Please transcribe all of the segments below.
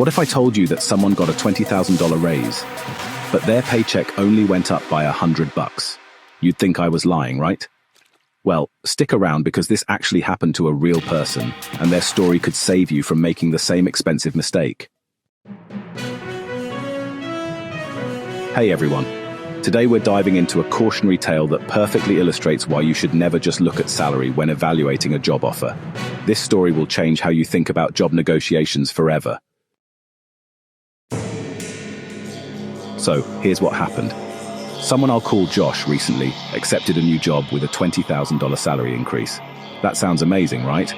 What if I told you that someone got a $20,000 raise, but their paycheck only went up by $100? You'd think I was lying, right? Well, stick around because this actually happened to a real person, and their story could save you from making the same expensive mistake. Hey everyone. Today we're diving into a cautionary tale that perfectly illustrates why you should never just look at salary when evaluating a job offer. This story will change how you think about job negotiations forever. So, here's what happened. Someone I'll call Josh recently accepted a new job with a $20,000 salary increase. That sounds amazing, right?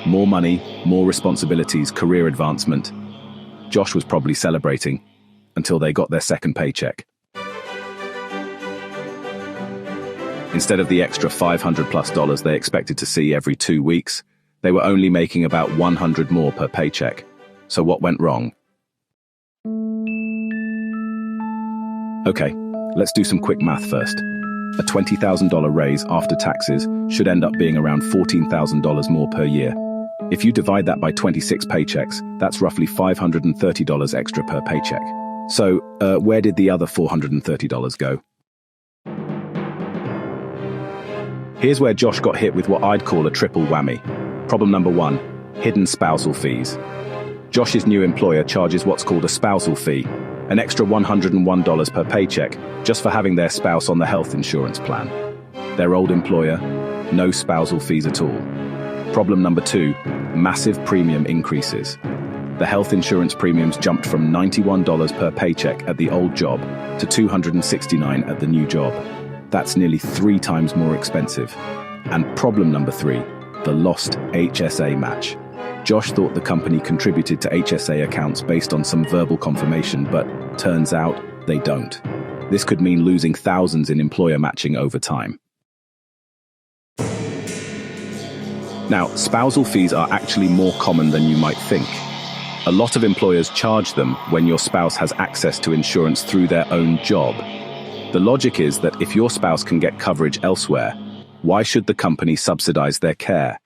More money, more responsibilities, career advancement. Josh was probably celebrating until they got their second paycheck. Instead of the extra $500+ they expected to see every 2 weeks, they were only making about $100 more per paycheck. So what went wrong? Okay, let's do some quick math first. A $20,000 raise after taxes should end up being around $14,000 more per year. If you divide that by 26 paychecks, that's roughly $530 extra per paycheck. So, where did the other $430 go? Here's where Josh got hit with what I'd call a triple whammy. Problem number 1, hidden spousal fees. Josh's new employer charges what's called a spousal fee, an extra $101 per paycheck, just for having their spouse on the health insurance plan. Their old employer, no spousal fees at all. Problem number 2, massive premium increases. The health insurance premiums jumped from $91 per paycheck at the old job to $269 at the new job. That's nearly 3 times more expensive. And problem number 3, the lost HSA match. Josh thought the company contributed to HSA accounts based on some verbal confirmation, but turns out they don't. This could mean losing thousands in employer matching over time. Now, spousal fees are actually more common than you might think. A lot of employers charge them when your spouse has access to insurance through their own job. The logic is that if your spouse can get coverage elsewhere, why should the company subsidize their care?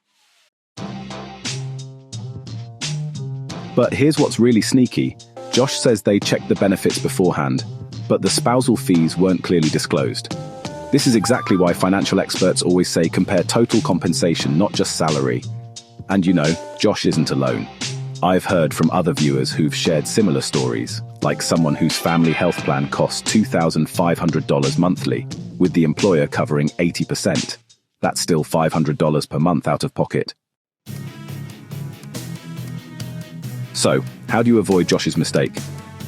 But here's what's really sneaky. Josh says they checked the benefits beforehand, but the spousal fees weren't clearly disclosed. This is exactly why financial experts always say compare total compensation, not just salary. And you know, Josh isn't alone. I've heard from other viewers who've shared similar stories, like someone whose family health plan costs $2,500 monthly, with the employer covering 80%. That's still $500 per month out of pocket. So, how do you avoid Josh's mistake?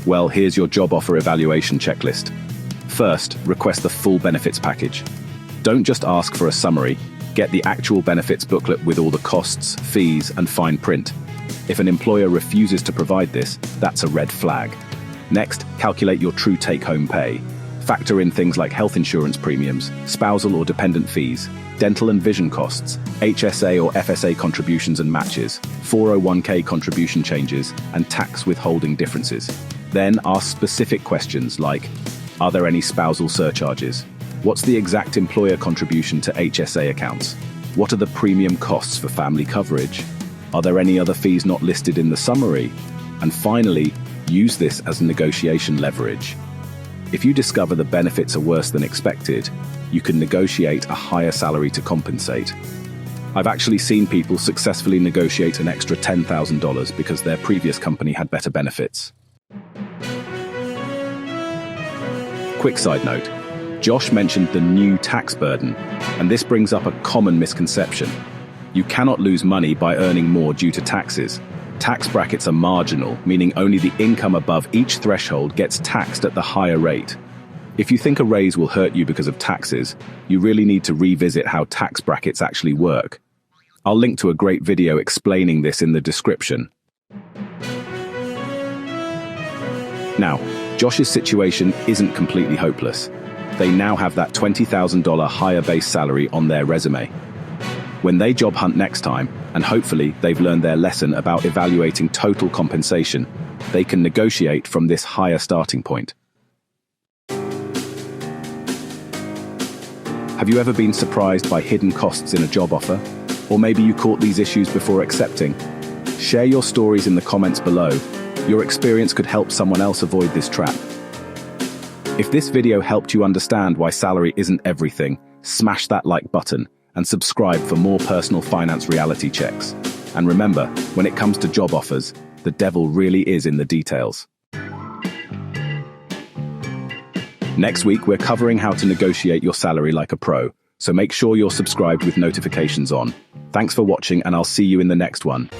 Well, here's your job offer evaluation checklist. First, request the full benefits package. Don't just ask for a summary, get the actual benefits booklet with all the costs, fees, and fine print. If an employer refuses to provide this, that's a red flag. Next, calculate your true take-home pay. Factor in things like health insurance premiums, spousal or dependent fees, dental and vision costs, HSA or FSA contributions and matches, 401k contribution changes, and tax withholding differences. Then ask specific questions like, are there any spousal surcharges? What's the exact employer contribution to HSA accounts? What are the premium costs for family coverage? Are there any other fees not listed in the summary? And finally, use this as negotiation leverage. If you discover the benefits are worse than expected, you can negotiate a higher salary to compensate. I've actually seen people successfully negotiate an extra $10,000 because their previous company had better benefits. Quick side note, Josh mentioned the new tax burden, and this brings up a common misconception. You cannot lose money by earning more due to taxes. Tax brackets are marginal, meaning only the income above each threshold gets taxed at the higher rate. If you think a raise will hurt you because of taxes, you really need to revisit how tax brackets actually work. I'll link to a great video explaining this in the description. Now, Josh's situation isn't completely hopeless. They now have that $20,000 higher base salary on their resume. When they job hunt next time, and hopefully they've learned their lesson about evaluating total compensation, they can negotiate from this higher starting point. Have you ever been surprised by hidden costs in a job offer? Or maybe you caught these issues before accepting? Share your stories in the comments below. Your experience could help someone else avoid this trap. If this video helped you understand why salary isn't everything, smash that like button and subscribe for more personal finance reality checks. And remember, when it comes to job offers, the devil really is in the details. Next week, we're covering how to negotiate your salary like a pro, so make sure you're subscribed with notifications on. Thanks for watching, and I'll see you in the next one.